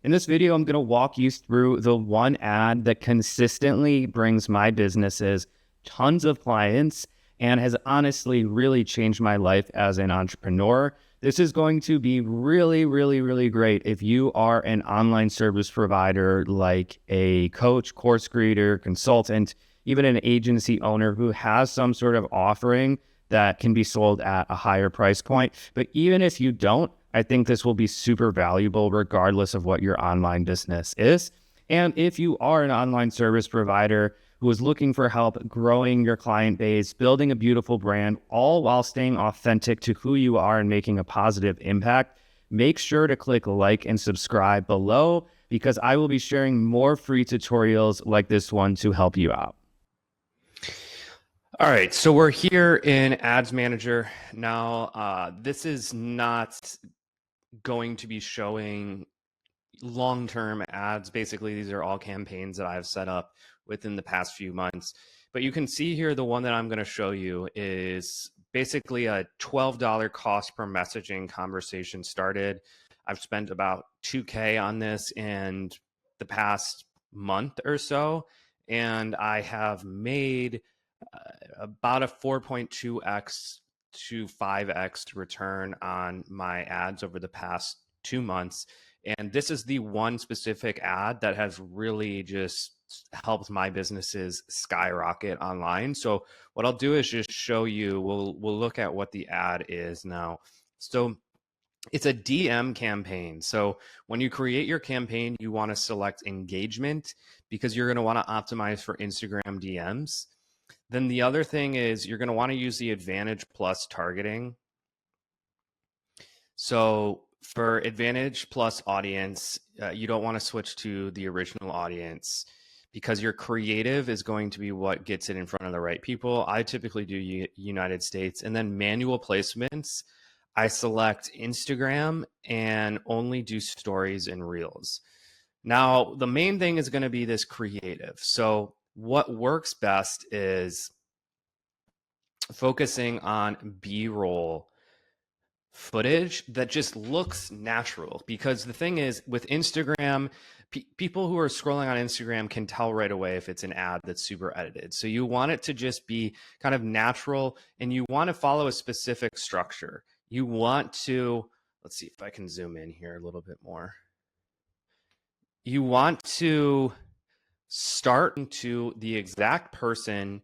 In this video, I'm going to walk you through the one ad that consistently brings my businesses tons of clients and has honestly really changed my life as an entrepreneur. This is going to be really, really, really great if you are an online service provider like a coach, course creator, consultant, even an agency owner who has some sort of offering that can be sold at a higher price point. But even if you don't, I think this will be super valuable regardless of what your online business is. And if you are an online service provider who is looking for help growing your client base, building a beautiful brand, all while staying authentic to who you are and making a positive impact, make sure to click like and subscribe below because I will be sharing more free tutorials like this one to help you out. All right, so we're here in Ads Manager. Now, this is not going to be showing long-term ads. Basically, these are all campaigns that I've set up within the past few months. But you can see here, the one that I'm going to show you is basically a $12 cost per messaging conversation started. I've spent about $2K on this in the past month or so, and I have made about a 4.2x to 5x return on my ads over the past 2 months. And this is the one specific ad that has really just helped my businesses skyrocket online. So what I'll do is just show you, we'll look at what the ad is now. So it's a DM campaign. So when you create your campaign, you want to select engagement because you're going to want to optimize for Instagram DMs. Then the other thing is you're going to want to use the Advantage Plus targeting. So for Advantage Plus audience, you don't want to switch to the original audience because your creative is going to be what gets it in front of the right people. I typically do United States, and then manual placements. I select Instagram and only do stories and reels. Now, the main thing is going to be this creative. So what works best is focusing on B-roll footage that just looks natural, because the thing is with Instagram, people who are scrolling on Instagram can tell right away if it's an ad that's super edited. So you want it to just be kind of natural, and you want to follow a specific structure. You want to, let's see if I can zoom in here a little bit more. You want to start to the exact person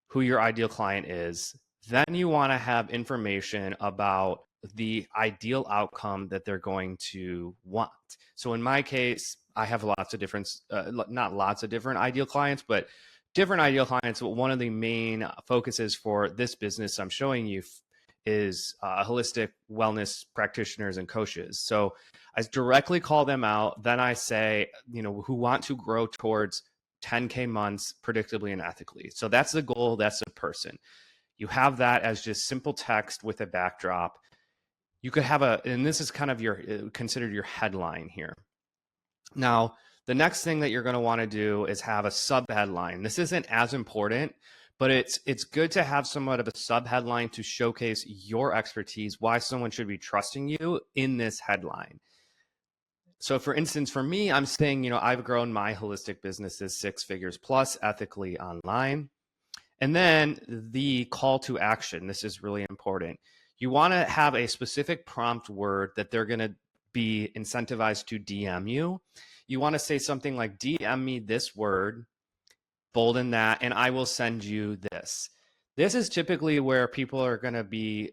who your ideal client is. Then you want to have information about the ideal outcome that they're going to want. So in my case, I have lots of different, not lots of different ideal clients, but different ideal clients. But one of the main focuses for this business I'm showing you is holistic wellness practitioners and coaches. So I directly call them out. Then I say, who want to grow towards 10K months predictably and ethically. So that's the goal. That's the person. You have that as just simple text with a backdrop. You could have and this is kind of considered your headline here. Now, the next thing that you're going to want to do is have a sub headline. This isn't as important, but it's good to have somewhat of a sub headline to showcase your expertise, why someone should be trusting you in this headline. So for instance, for me, I'm saying, I've grown my holistic businesses 6 figures plus ethically online. And then the call to action, this is really important. You want to have a specific prompt word that they're going to be incentivized to DM you. You want to say something like, DM me this word, bolden that, and I will send you this. This is typically where people are going to be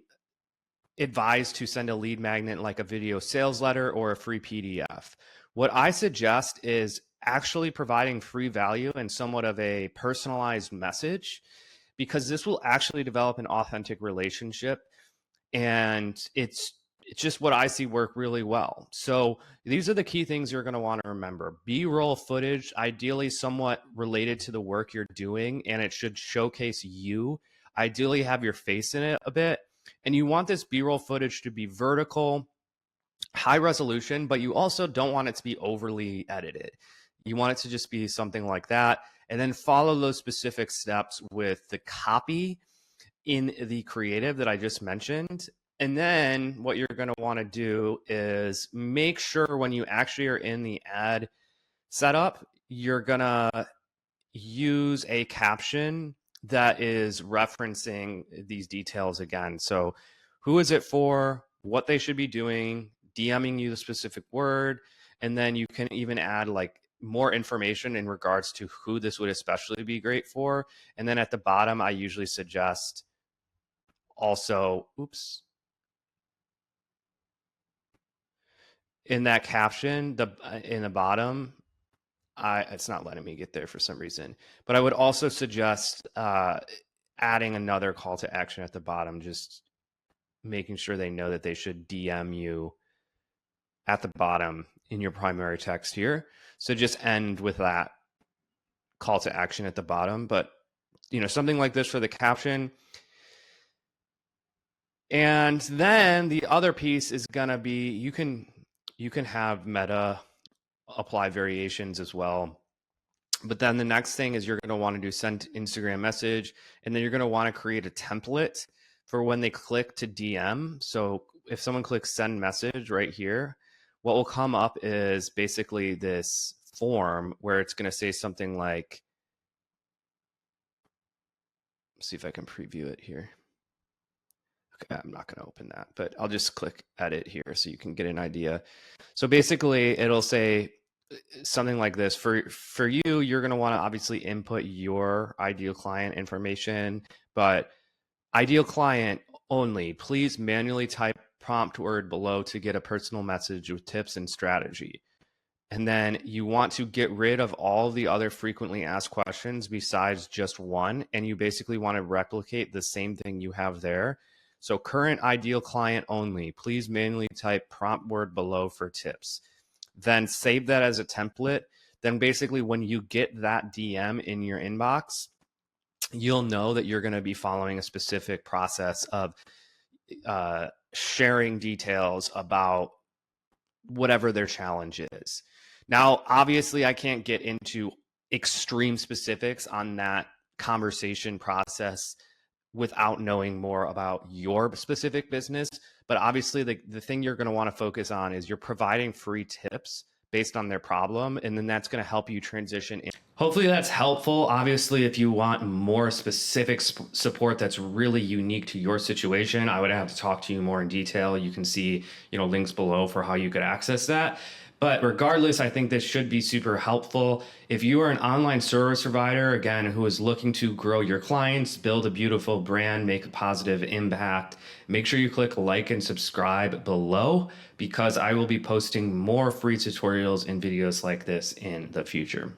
advised to send a lead magnet like a video sales letter or a free PDF. What I suggest is actually providing free value and somewhat of a personalized message, because this will actually develop an authentic relationship. And it's just what I see work really well. So these are the key things you're going to want to remember. B-roll footage, ideally somewhat related to the work you're doing, and it should showcase you. Ideally have your face in it a bit. And you want this B-roll footage to be vertical, high resolution, but you also don't want it to be overly edited. You want it to just be something like that. And then follow those specific steps with the copy in the creative that I just mentioned. And then what you're going to want to do is make sure when you actually are in the ad setup, you're going to use a caption that is referencing these details again. So who is it for, what they should be doing, DMing you the specific word, and then you can even add like more information in regards to who this would especially be great for. And then at the bottom, I usually suggest also, in that caption, in the bottom, it's not letting me get there for some reason, but I would also suggest adding another call to action at the bottom, just making sure they know that they should DM you at the bottom in your primary text here. So just end with that call to action at the bottom, but something like this for the caption. And then the other piece is gonna be, you can have Meta apply variations as well. But then the next thing is you're going to want to do send Instagram message, and then you're going to want to create a template for when they click to DM. So if someone clicks send message right here, what will come up is basically this form where it's going to say something like, let's see if I can preview it here. Okay, I'm not going to open that, but I'll just click edit here so you can get an idea. So basically it'll say something like this. For you, you're going to want to obviously input your ideal client information, but ideal client only, please manually type prompt word below to get a personal message with tips and strategy. And then you want to get rid of all the other frequently asked questions besides just one. And you basically want to replicate the same thing you have there. So current ideal client only, please manually type prompt word below for tips. Then save that as a template. Then basically when you get that DM in your inbox, you'll know that you're going to be following a specific process of sharing details about whatever their challenge is. Now, obviously, I can't get into extreme specifics on that conversation process without knowing more about your specific business. But obviously, the thing you're going to want to focus on is you're providing free tips based on their problem, and then that's going to help you transition in. Hopefully that's helpful. Obviously, if you want more specific support that's really unique to your situation, I would have to talk to you more in detail. You can see, links below for how you could access that. But regardless, I think this should be super helpful. If you are an online service provider, again, who is looking to grow your clients, build a beautiful brand, make a positive impact, make sure you click like and subscribe below, because I will be posting more free tutorials and videos like this in the future.